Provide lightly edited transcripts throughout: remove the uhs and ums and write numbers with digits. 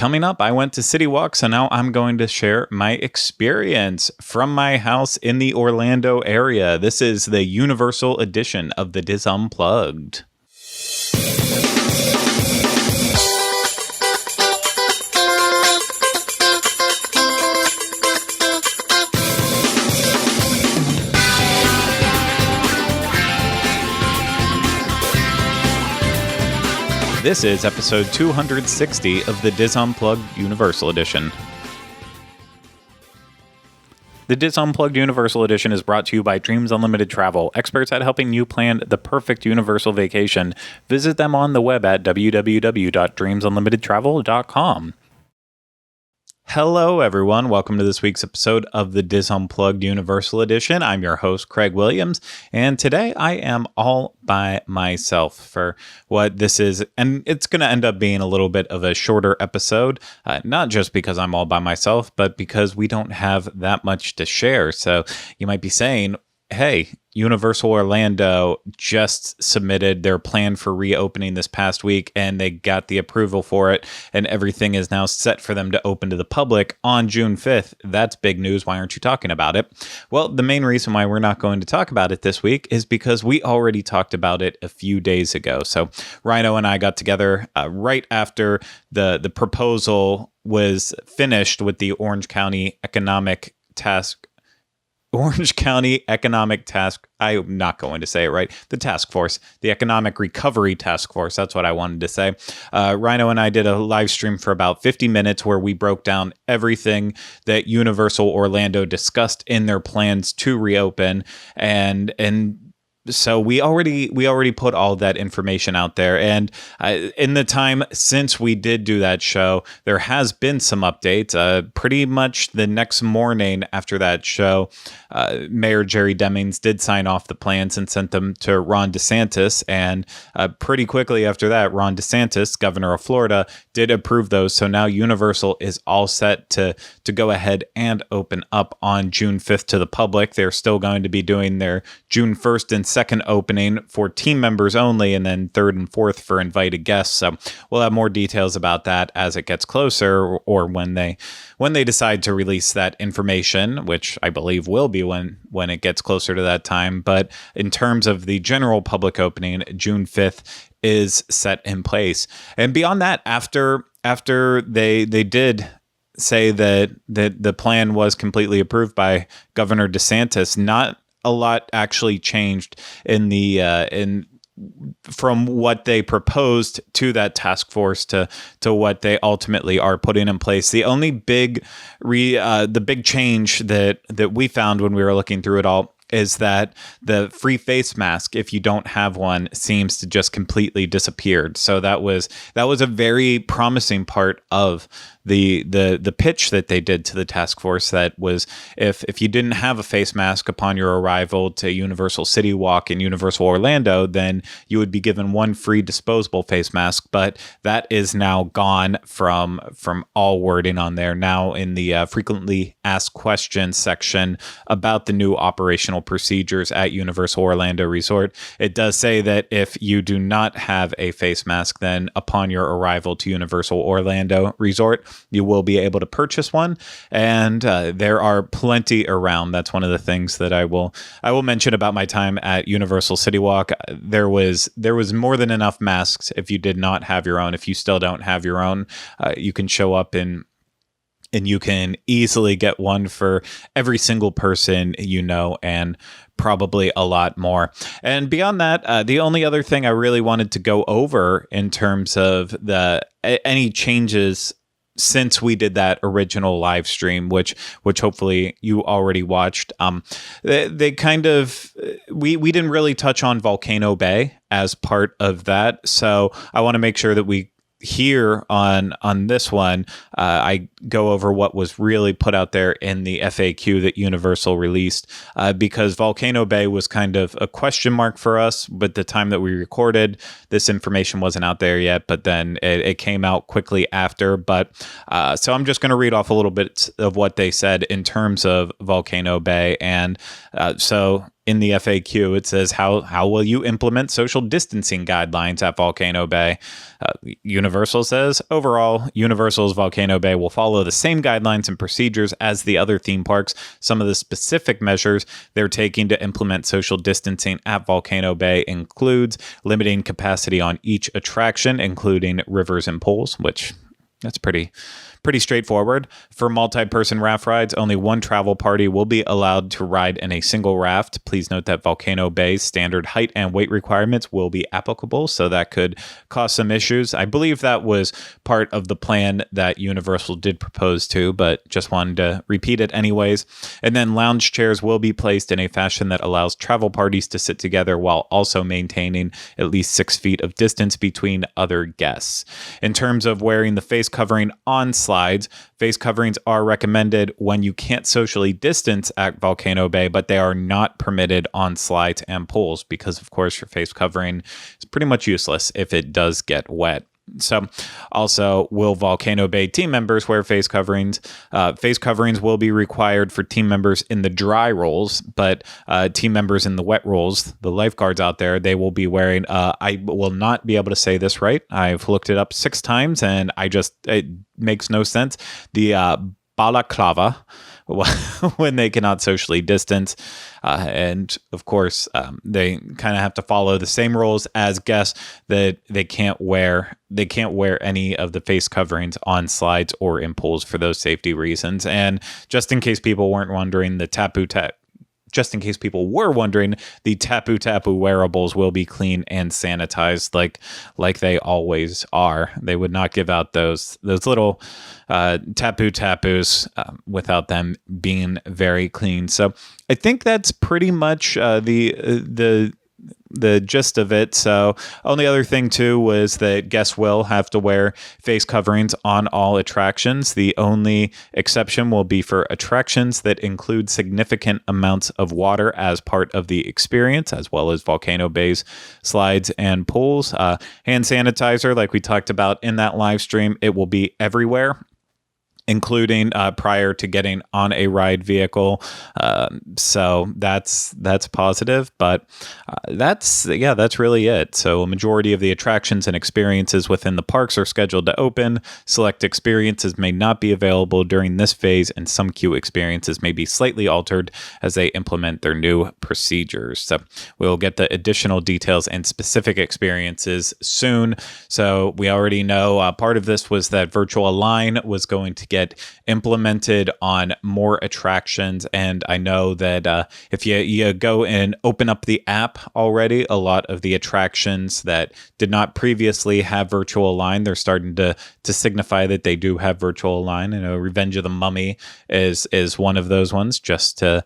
Coming up, I went to CityWalk, so now I'm going to share my experience from my house in the Orlando area. This is the Universal edition of the Diz Unplugged. This is episode 260 of the Diz Unplugged Universal Edition. The Diz Unplugged Universal Edition is brought to you by Dreams Unlimited Travel, experts at helping you plan the perfect Universal vacation. Visit them on the web at www.dreamsunlimitedtravel.com. Hello, everyone. Welcome to this week's episode of the Diz Unplugged Universal Edition. I'm your host, Craig Williams, and today I am all by myself for what this is, and it's going to end up being a little bit of a shorter episode, not just because I'm all by myself, but because we don't have that much to share. So you might be saying, hey, Universal Orlando just submitted their plan for reopening this past week, and they got the approval for it, and everything is now set for them to open to the public on June 5th. That's big news. Why aren't you talking about it? Well, the main reason why we're not going to talk about it this week is because we already talked about it a few days ago. So Rhino and I got together right after the proposal was finished with the Orange County Economic Task. I'm not going to say it right. The task force, the Economic Recovery Task Force. That's what I wanted to say. Rhino and I did a live stream for about 50 minutes where we broke down everything that Universal Orlando discussed in their plans to reopen, and so we already put all that information out there, and in the time since we did do that show, there has been some updates. Pretty much the next morning after that show, Mayor Jerry Demings did sign off the plans and sent them to Ron DeSantis, and pretty quickly after that, Ron DeSantis, governor of Florida, did approve those. So now Universal is all set to go ahead and open up on June 5th to the public. They're still going to be doing their June 1st and second opening for team members only, and then third and fourth for invited guests. So we'll have more details about that as it gets closer, or when they decide to release that information, which I believe will be when it gets closer to that time. But in terms of the general public opening, June 5th is set in place. And beyond that, after they did say that the plan was completely approved by Governor DeSantis, not a lot actually changed from what they proposed to that task force to what they ultimately are putting in place. The only big change that we found when we were looking through it all is that the free face mask, if you don't have one, seems to just completely disappeared. So that was a very promising part of the pitch that they did to the task force. That was, if you didn't have a face mask upon your arrival to Universal CityWalk in Universal Orlando, then you would be given one free disposable face mask. But that is now gone from all wording on there. Now in the frequently asked questions section about the new operational procedures at Universal Orlando Resort, it does say that if you do not have a face mask, then upon your arrival to Universal Orlando Resort, you will be able to purchase one, and there are plenty around. That's one of the things that I will mention about my time at Universal CityWalk. There was more than enough masks if you did not have your own. If you still don't have your own, you can show up and you can easily get one for every single person you know, and probably a lot more. And beyond that, the only other thing I really wanted to go over in terms of any changes since we did that original live stream, which hopefully you already watched, they kind of, we didn't really touch on Volcano Bay as part of that. So I want to make sure that we here on this one, I go over what was really put out there in the FAQ that Universal released, because Volcano Bay was kind of a question mark for us. But the time that we recorded, this information wasn't out there yet, but then it came out quickly after. But so I'm just going to read off a little bit of what they said in terms of Volcano Bay. And so in the FAQ, it says, how will you implement social distancing guidelines at Volcano Bay? Universal says, overall, Universal's Volcano Bay will follow the same guidelines and procedures as the other theme parks. Some of the specific measures they're taking to implement social distancing at Volcano Bay includes limiting capacity on each attraction, including rivers and pools, which that's pretty straightforward. For multi-person raft rides, only one travel party will be allowed to ride in a single raft. Please note that Volcano Bay's standard height and weight requirements will be applicable, so that could cause some issues. I believe that was part of the plan that Universal did propose to, but just wanted to repeat it anyways. And then lounge chairs will be placed in a fashion that allows travel parties to sit together while also maintaining at least 6 feet of distance between other guests. In terms of wearing the face covering on slides, face coverings are recommended when you can't socially distance at Volcano Bay, but they are not permitted on slides and pools because, of course, your face covering is pretty much useless if it does get wet. So also, will Volcano Bay team members wear face coverings? Face coverings will be required for team members in the dry rolls, but team members in the wet rolls, the lifeguards out there, they will be wearing, I will not be able to say this right. I've looked it up 6 times and it makes no sense. The balaclava, when they cannot socially distance. And of course, they kind of have to follow the same rules as guests that they can't wear any of the face coverings on slides or in pools for those safety reasons. And just in case people weren't wondering, the Tapu Tapu wearables will be clean and sanitized like they always are. They would not give out those little Tapu Tapus without them being very clean. So I think that's pretty much the gist of it. So only other thing too was that guests will have to wear face coverings on all attractions. The only exception will be for attractions that include significant amounts of water as part of the experience, as well as Volcano Bay's slides and pools. Hand sanitizer, like we talked about in that live stream, it will be everywhere, including prior to getting on a ride vehicle. So that's positive, but that's really it. So a majority of the attractions and experiences within the parks are scheduled to open. Select experiences may not be available during this phase, and some queue experiences may be slightly altered as they implement their new procedures. So we'll get the additional details and specific experiences soon. So we already know part of this was that virtual line was going to get implemented on more attractions, and I know that if you go and open up the app already, a lot of the attractions that did not previously have virtual line, they're starting to signify that they do have virtual line. I know Revenge of the Mummy is one of those ones, just to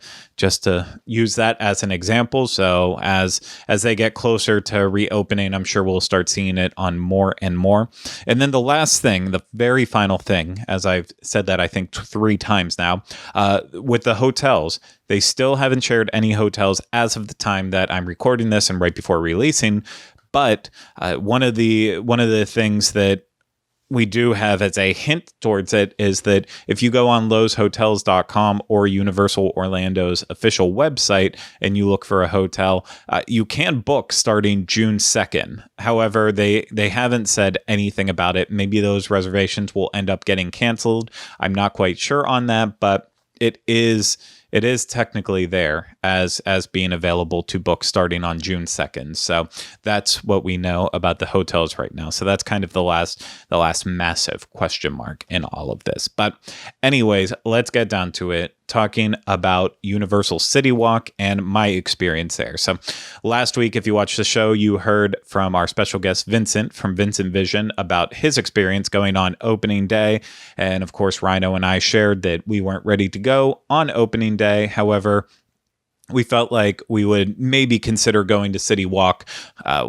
use that as an example. So as they get closer to reopening, I'm sure we'll start seeing it on more and more. And then the last thing, the very final thing, as I've said that I think 3 times now, with the hotels, they still haven't shared any hotels as of the time that I'm recording this and right before releasing. But one of the things that we do have as a hint towards it is that if you go on loweshotels.com or Universal Orlando's official website and you look for a hotel, you can book starting June 2nd. However, they haven't said anything about it. Maybe those reservations will end up getting canceled. I'm not quite sure on that, but it is technically there as being available to book starting on June 2nd. So that's what we know about the hotels right now. So that's kind of the last massive question mark in all of this. But anyways, let's get down to it, talking about Universal CityWalk and my experience there. So last week, if you watched the show, you heard from our special guest Vincent from Vincent Vision about his experience going on opening day. And of course, Rhino and I shared that we weren't ready to go on opening day. However, we felt like we would maybe consider going to CityWalk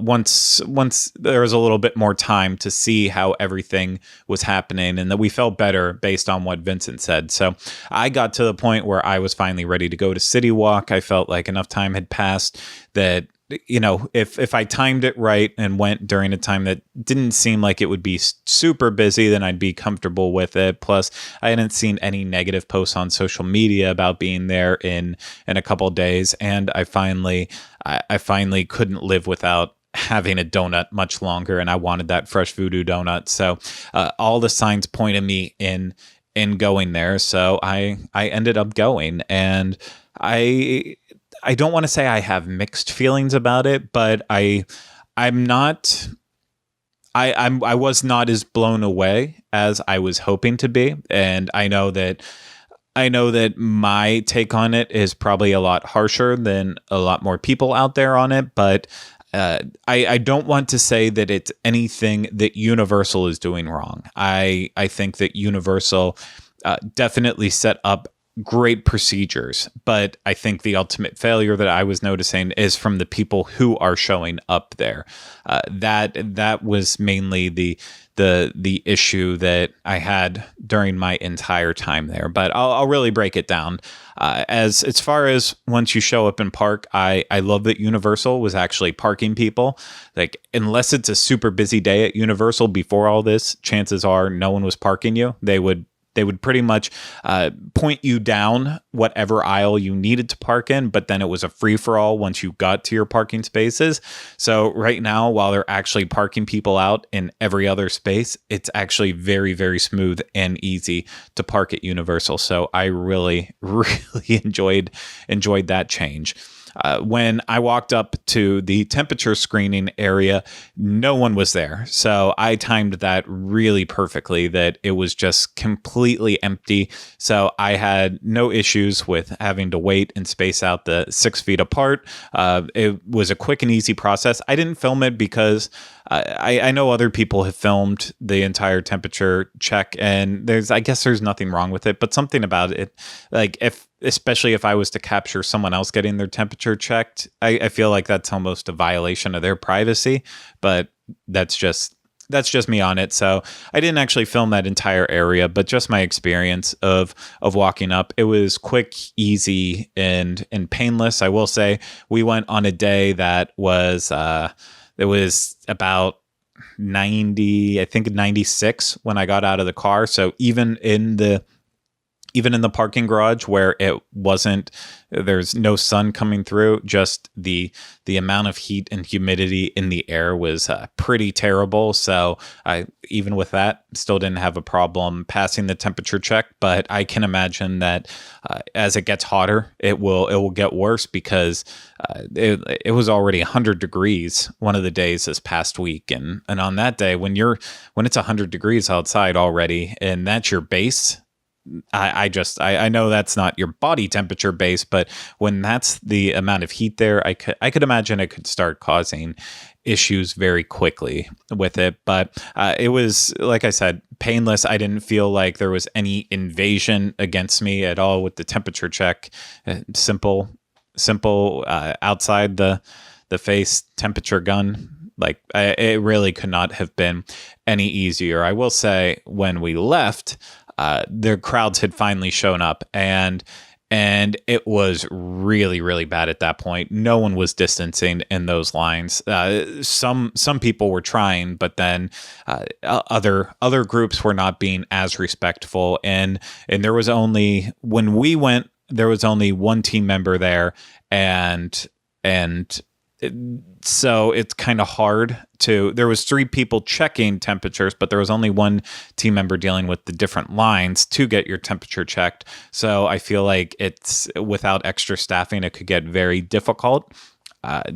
once there was a little bit more time to see how everything was happening, and that we felt better based on what Vincent said. So I got to the point where I was finally ready to go to CityWalk. I felt like enough time had passed that if I timed it right and went during a time that didn't seem like it would be super busy, then I'd be comfortable with it. Plus, I hadn't seen any negative posts on social media about being there in a couple of days, and I finally couldn't live without having a donut much longer, and I wanted that fresh voodoo donut. So all the signs pointed me in going there, so I ended up going, and I don't want to say I have mixed feelings about it, but I'm not. I was not as blown away as I was hoping to be, and I know that my take on it is probably a lot harsher than a lot more people out there on it, but I don't want to say that it's anything that Universal is doing wrong. I think that Universal definitely set up great procedures, but I think the ultimate failure that I was noticing is from the people who are showing up there. That was mainly the issue that I had during my entire time there. But I'll really break it down. As far as once you show up and park, I love that Universal was actually parking people. Like, unless it's a super busy day at Universal before all this, chances are no one was parking you. They would pretty much point you down whatever aisle you needed to park in, but then it was a free-for-all once you got to your parking spaces. So right now, while they're actually parking people out in every other space, it's actually very, very smooth and easy to park at Universal. So I really, really enjoyed that change. When I walked up to the temperature screening area, no one was there. So I timed that really perfectly, that it was just completely empty. So I had no issues with having to wait and space out the 6 feet apart. It was a quick and easy process. I didn't film it because I know other people have filmed the entire temperature check, and I guess there's nothing wrong with it, but something about it, like especially if I was to capture someone else getting their temperature checked, I feel like that's almost a violation of their privacy, but that's just me on it. So I didn't actually film that entire area, but just my experience of walking up. It was quick, easy, and painless. I will say we went on a day that was it was about 90, I think 96 when I got out of the car. So even in the parking garage where there's no sun coming through, just the amount of heat and humidity in the air was pretty terrible. So even with that, still didn't have a problem passing the temperature check. But I can imagine that as it gets hotter, it will get worse, because it was already 100 degrees one of the days this past week, and on that day when it's 100 degrees outside already, and that's your base. I know that's not your body temperature base, but when that's the amount of heat there, I could imagine it could start causing issues very quickly with it. But it was, like I said, painless. I didn't feel like there was any invasion against me at all with the temperature check. Simple outside the face temperature gun. Like, it really could not have been any easier. I will say, when we left, the crowds had finally shown up, and it was really, really bad at that point. No one was distancing in those lines. Some people were trying, but then other groups were not being as respectful. And there was only, when we went, there was only one team member there, so it's kind of hard there was 3 people checking temperatures, but there was only one team member dealing with the different lines to get your temperature checked. So I feel like it's, without extra staffing, it could get very difficult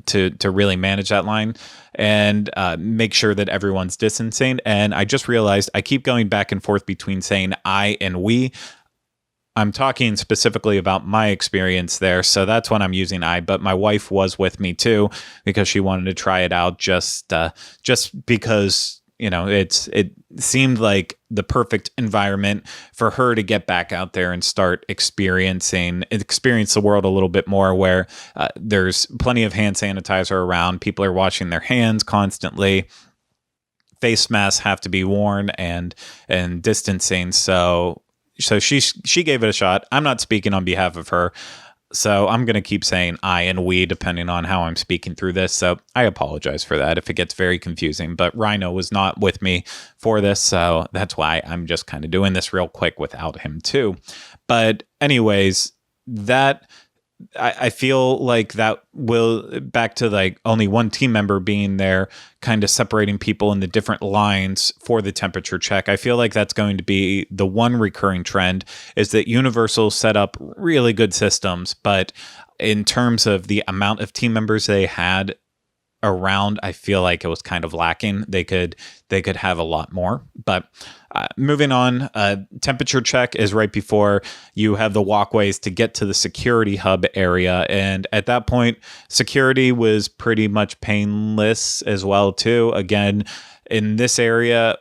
to really manage that line and make sure that everyone's distancing. And I just realized I keep going back and forth between saying I and we. I'm talking specifically about my experience there, so that's when I'm using I, but my wife was with me too, because she wanted to try it out, just because, it seemed like the perfect environment for her to get back out there and start experience the world a little bit more, where there's plenty of hand sanitizer around, people are washing their hands constantly, face masks have to be worn, and distancing. So she gave it a shot. I'm not speaking on behalf of her. So I'm going to keep saying I and we depending on how I'm speaking through this. So I apologize for that if it gets very confusing. But Rhino was not with me for this. So that's why I'm just kind of doing this real quick without him too. But anyways, that I feel like that will back to like only one team member being there, kind of separating people in the different lines for the temperature check. I feel like that's going to be the one recurring trend is that Universal set up really good systems, but in terms of the amount of team members they had around, I feel like it was kind of lacking. They could have a lot more. But moving on, temperature check is right before you have the walkways to get to the security hub area, and at that point, security was pretty much painless as well too. Again, in this area,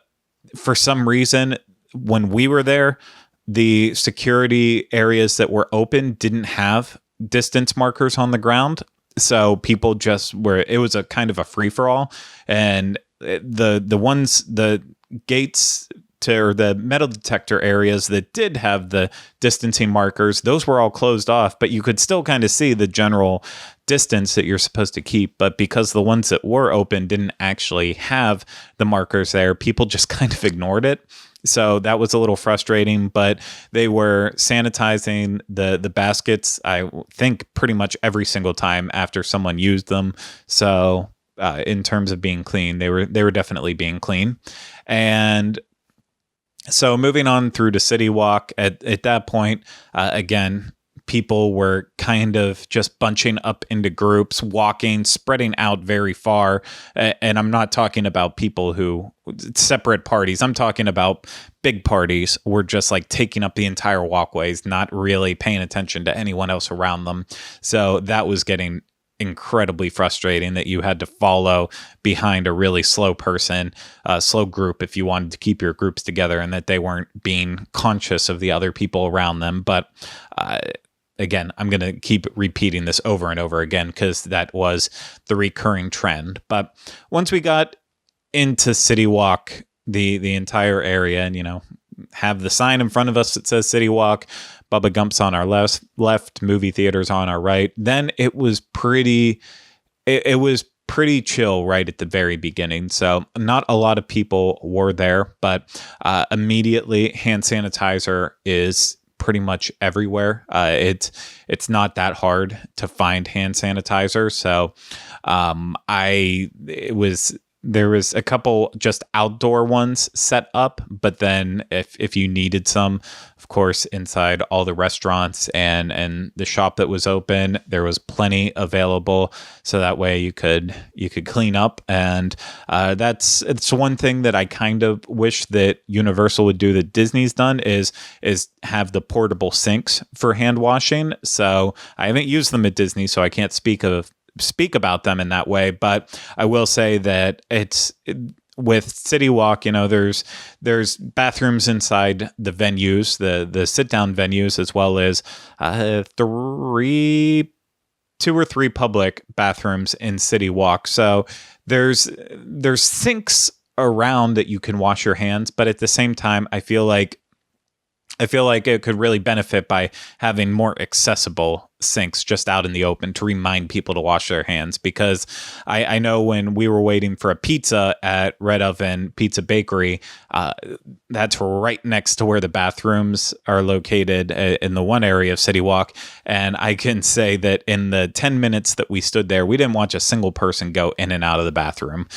for some reason, when we were there, the security areas that were open didn't have distance markers on the ground. So people just were, it was a kind of a free for all. And the gates to, or the metal detector areas that did have the distancing markers, those were all closed off, but you could still kind of see the general distance that you're supposed to keep. But because the ones that were open didn't actually have the markers there, people just kind of ignored it. So that was a little frustrating, but they were sanitizing the baskets, I think, pretty much every single time after someone used them. So in terms of being clean, they were definitely being clean. And so moving on through to City Walk, at that point, again, people were kind of just bunching up into groups, walking, spreading out very far. And I'm not talking about people who separate parties. I'm talking about big parties were just like taking up the entire walkways, not really paying attention to anyone else around them. So that was getting incredibly frustrating that you had to follow behind a really slow person, slow group if you wanted to keep your groups together, and that they weren't being conscious of the other people around them. But again, I'm going to keep repeating this over and over again because that was the recurring trend. But once we got into City Walk, the entire area, and, you know, have the sign in front of us that says City Walk, Bubba Gump's on our left, movie theaters on our right, then it was pretty chill right at the very beginning. So not a lot of people were there, but immediately hand sanitizer is pretty much everywhere. It's not that hard to find hand sanitizer. So there was a couple just outdoor ones set up, but then if you needed some, of course, inside all the restaurants and the shop that was open, there was plenty available. So that way you could clean up. And it's one thing that I kind of wish that Universal would do that Disney's done is have the portable sinks for hand washing. So I haven't used them at Disney, so I can't speak about them in that way, but I will say that with City Walk, you know, there's bathrooms inside the venues, the sit down venues, as well as 2 or 3 public bathrooms in City Walk. So there's sinks around that you can wash your hands, but at the same time, I feel like it could really benefit by having more accessible sinks just out in the open to remind people to wash their hands. Because I know when we were waiting for a pizza at Red Oven Pizza Bakery, that's right next to where the bathrooms are located in the one area of City Walk. And I can say that in the 10 minutes that we stood there, we didn't watch a single person go in and out of the bathroom.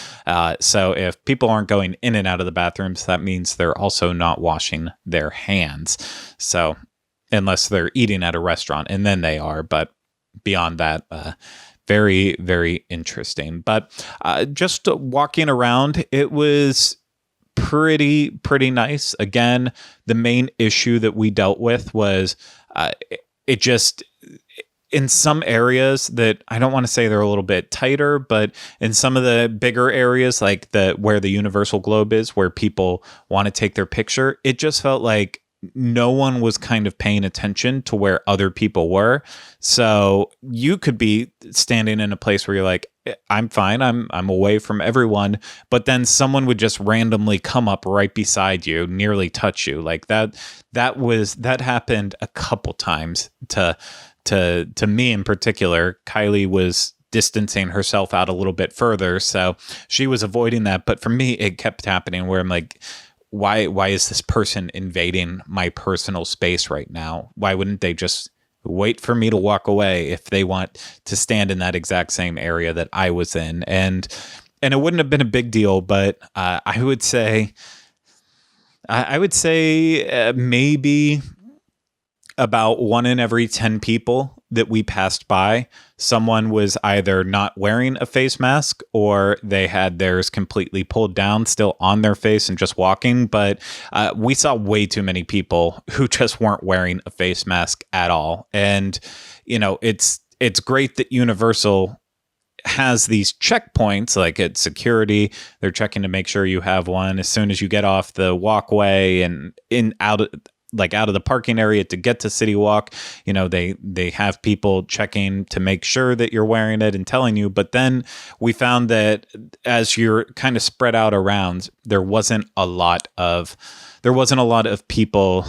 So if people aren't going in and out of the bathrooms, that means they're also not washing their hands. So unless they're eating at a restaurant, and then they are. But beyond that, very, very interesting. But just walking around, it was pretty nice. Again, the main issue that we dealt with was it just, in some areas that I don't want to say they're a little bit tighter, but in some of the bigger areas, like where the Universal Globe is, where people want to take their picture, it just felt like no one was kind of paying attention to where other people were. So you could be standing in a place where you're like, I'm fine, I'm away from everyone, but then someone would just randomly come up right beside you, nearly touch you. Like that happened a couple times to to me in particular. Kylie was distancing herself out a little bit further, so she was avoiding that. But for me, it kept happening where I'm like, why is this person invading my personal space right now? Why wouldn't they just wait for me to walk away if they want to stand in that exact same area that I was in? And it wouldn't have been a big deal, but I would say maybe about 1 in every 10 people that we passed by, someone was either not wearing a face mask or they had theirs completely pulled down, still on their face and just walking. But we saw way too many people who just weren't wearing a face mask at all. And, it's great that Universal has these checkpoints, like at security. They're checking to make sure you have one as soon as you get off the walkway and out of the parking area to get to CityWalk. They have people checking to make sure that you're wearing it and telling you. But then we found that as you're kind of spread out around, there wasn't a lot of people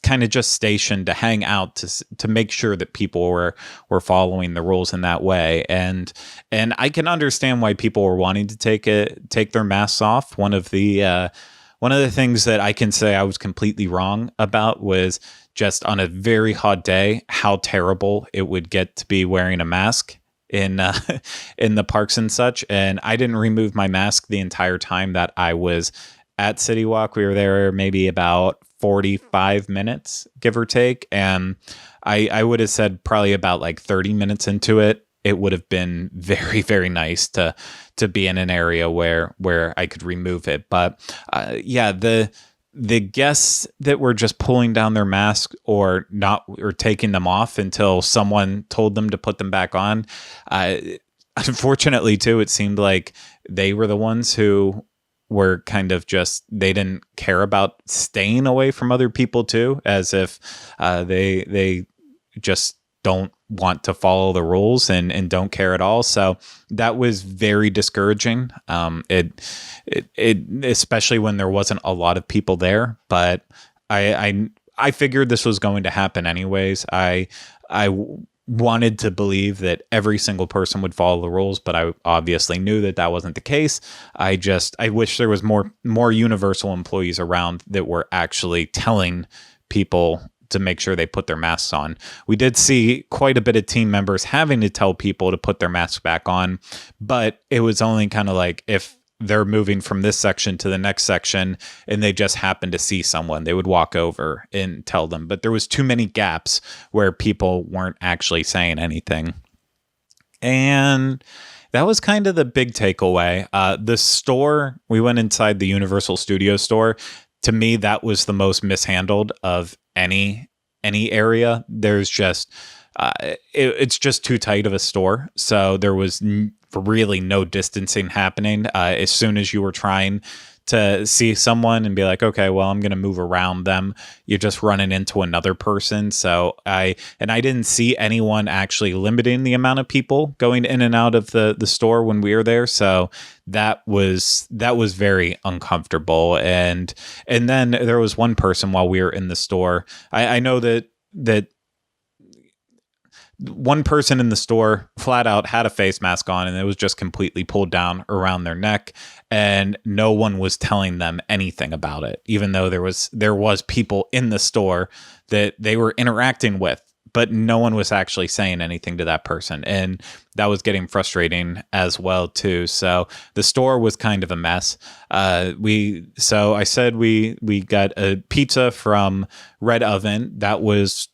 kind of just stationed to hang out to make sure that people were following the rules in that way. And I can understand why people were wanting to take their masks off. One of the things that I can say I was completely wrong about was just on a very hot day, how terrible it would get to be wearing a mask in the parks and such. And I didn't remove my mask the entire time that I was at CityWalk. We were there maybe about 45 minutes, give or take. And I would have said probably about like 30 minutes into it, it would have been very, very nice to be in an area where I could remove it. But the guests that were just pulling down their mask or taking them off until someone told them to put them back on. Unfortunately, too, it seemed like they were the ones who were kind of just, they didn't care about staying away from other people too, as if they just don't want to follow the rules and don't care at all. So that was very discouraging. It especially when there wasn't a lot of people there, but I figured this was going to happen anyways. I wanted to believe that every single person would follow the rules, but I obviously knew that wasn't the case. I wish there was more Universal employees around that were actually telling people to make sure they put their masks on. We did see quite a bit of team members having to tell people to put their masks back on, but it was only kind of like if they're moving from this section to the next section and they just happen to see someone, they would walk over and tell them. But there was too many gaps where people weren't actually saying anything. And that was kind of the big takeaway. The store, we went inside the Universal Studios store. To me, that was the most mishandled of any area. There's just it's just too tight of a store, so there was really no distancing happening. As soon as you were trying to see someone and be like, okay, well, I'm going to move around them, you're just running into another person. So I didn't see anyone actually limiting the amount of people going in and out of the store when we were there. So that was very uncomfortable. And then there was one person while we were in the store. I know that one person in the store flat out had a face mask on and it was just completely pulled down around their neck, and no one was telling them anything about it, even though there was people in the store that they were interacting with, but no one was actually saying anything to that person. And that was getting frustrating as well too. So the store was kind of a mess. So I said we got a pizza from Red Oven. That was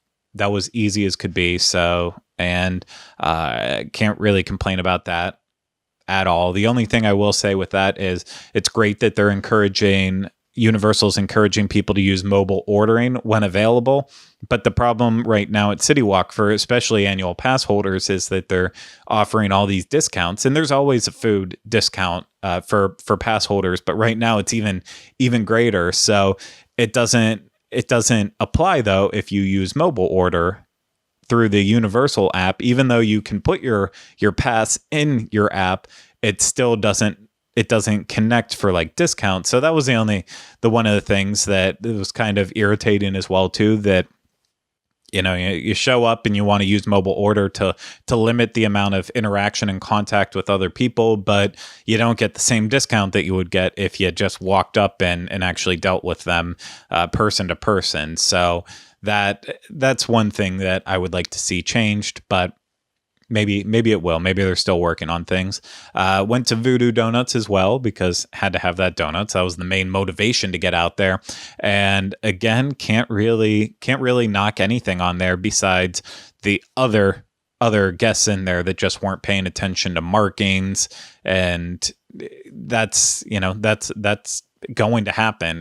easy as could be. So, and can't really complain about that at all. The only thing I will say with that is it's great that Universal's encouraging people to use mobile ordering when available. But the problem right now at CityWalk for especially annual pass holders is that they're offering all these discounts, and there's always a food discount for pass holders. But right now it's even greater. So it doesn't apply though if you use mobile order through the Universal app. Even though you can put your pass in your app, it still doesn't connect for like discounts. So that was the one of the things that was kind of irritating as well too, that you show up and you want to use mobile order to limit the amount of interaction and contact with other people, but you don't get the same discount that you would get if you just walked up and actually dealt with them person to person. So that's one thing that I would like to see changed, but maybe it will. Maybe they're still working on things. Went to Voodoo Donuts as well because had to have that donuts. That was the main motivation to get out there. And again, can't really knock anything on there besides the other guests in there that just weren't paying attention to markings, and that's going to happen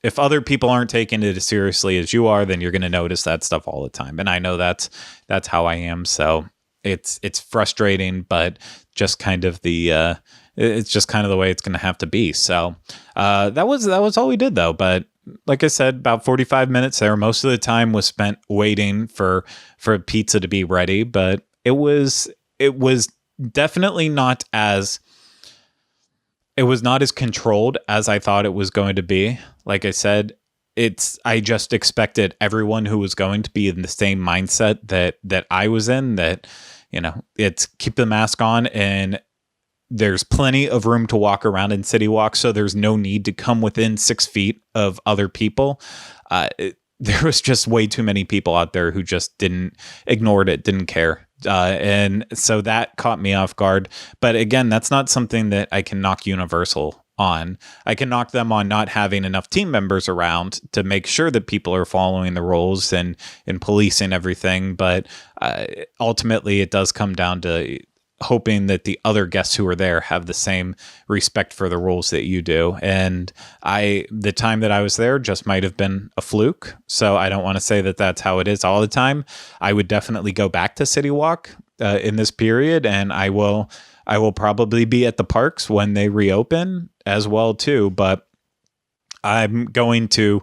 if other people aren't taking it as seriously as you are, then you're going to notice that stuff all the time. And I know that's how I am. So it's frustrating, but just kind of it's just kind of the way it's going to have to be. So that was all we did though. But like I said, about 45 minutes there. Most of the time was spent waiting for pizza to be ready, but it was definitely not as controlled as I thought it was going to be. Like I said, I just expected everyone who was going to be in the same mindset that I was in, that, it's keep the mask on, and there's plenty of room to walk around in CityWalk, so there's no need to come within 6 feet of other people. There was just way too many people out there who just ignored it, didn't care. And so that caught me off guard. But again, that's not something that I can knock Universal on. I can knock them on not having enough team members around to make sure that people are following the rules and policing everything. But ultimately, it does come down to hoping that the other guests who are there have the same respect for the rules that you do. And the time that I was there just might have been a fluke. So I don't want to say that that's how it is all the time. I would definitely go back to CityWalk in this period, and I will probably be at the parks when they reopen as well too. But I'm going to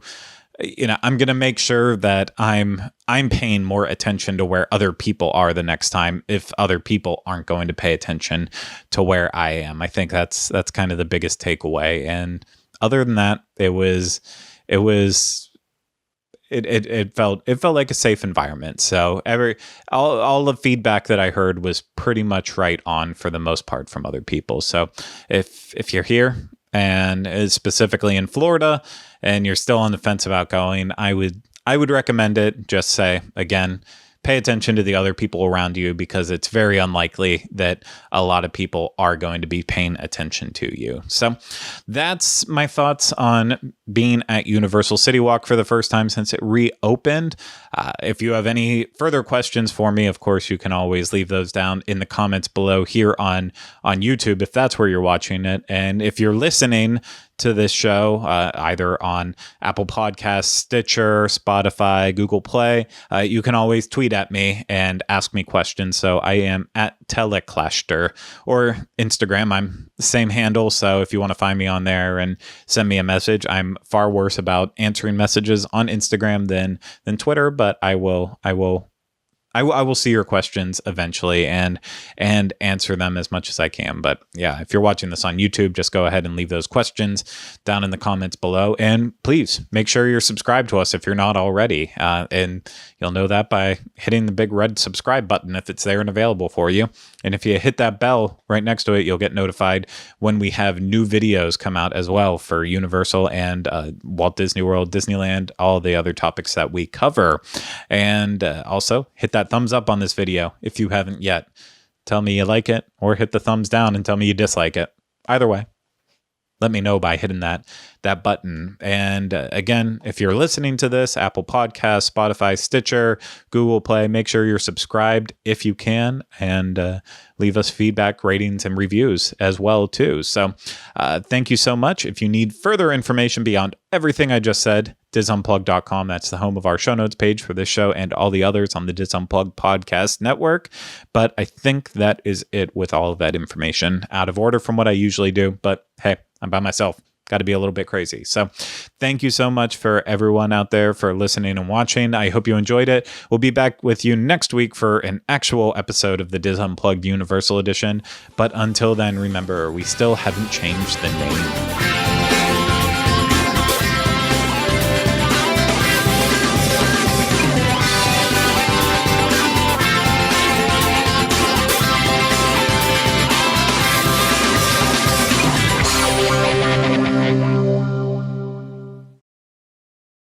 make sure that I'm paying more attention to where other people are the next time, if other people aren't going to pay attention to where I am. I think that's kind of the biggest takeaway. And other than that, it felt like a safe environment. So all the feedback that I heard was pretty much right on for the most part from other people. So if you're here and specifically in Florida and you're still on the fence about going, I would recommend it. Just say, again, pay attention to the other people around you, because it's very unlikely that a lot of people are going to be paying attention to you. So that's my thoughts on being at Universal CityWalk for the first time since it reopened. If you have any further questions for me, of course, you can always leave those down in the comments below here on YouTube, if that's where you're watching it. And if you're listening to this show, either on Apple Podcasts, Stitcher, Spotify, Google Play, you can always tweet at me and ask me questions. So I am at Teleclaster, or Instagram. I'm the same handle. So if you want to find me on there and send me a message, I'm far worse about answering messages on Instagram than Twitter, but I will see your questions eventually and answer them as much as I can. But yeah, if you're watching this on YouTube, just go ahead and leave those questions down in the comments below. And please make sure you're subscribed to us if you're not already. And you'll know that by hitting the big red subscribe button if it's there and available for you. And if you hit that bell right next to it, you'll get notified when we have new videos come out as well for Universal and Walt Disney World, Disneyland, all the other topics that we cover. And also hit that thumbs up on this video if you haven't yet. Tell me you like it, or hit the thumbs down and tell me you dislike it. Either way, let me know by hitting that button. And again, if you're listening to this, Apple Podcasts, Spotify, Stitcher, Google Play, make sure you're subscribed if you can, and leave us feedback, ratings, and reviews as well too. So thank you so much. If you need further information beyond everything I just said, DizUnplugged.com. That's the home of our show notes page for this show and all the others on the Diz Unplugged podcast network. But I think that is it with all of that information, out of order from what I usually do. But hey, I'm by myself. Got to be a little bit crazy. So thank you so much for everyone out there for listening and watching. I hope you enjoyed it. We'll be back with you next week for an actual episode of the Diz Unplugged Universal Edition. But until then, remember, we still haven't changed the name.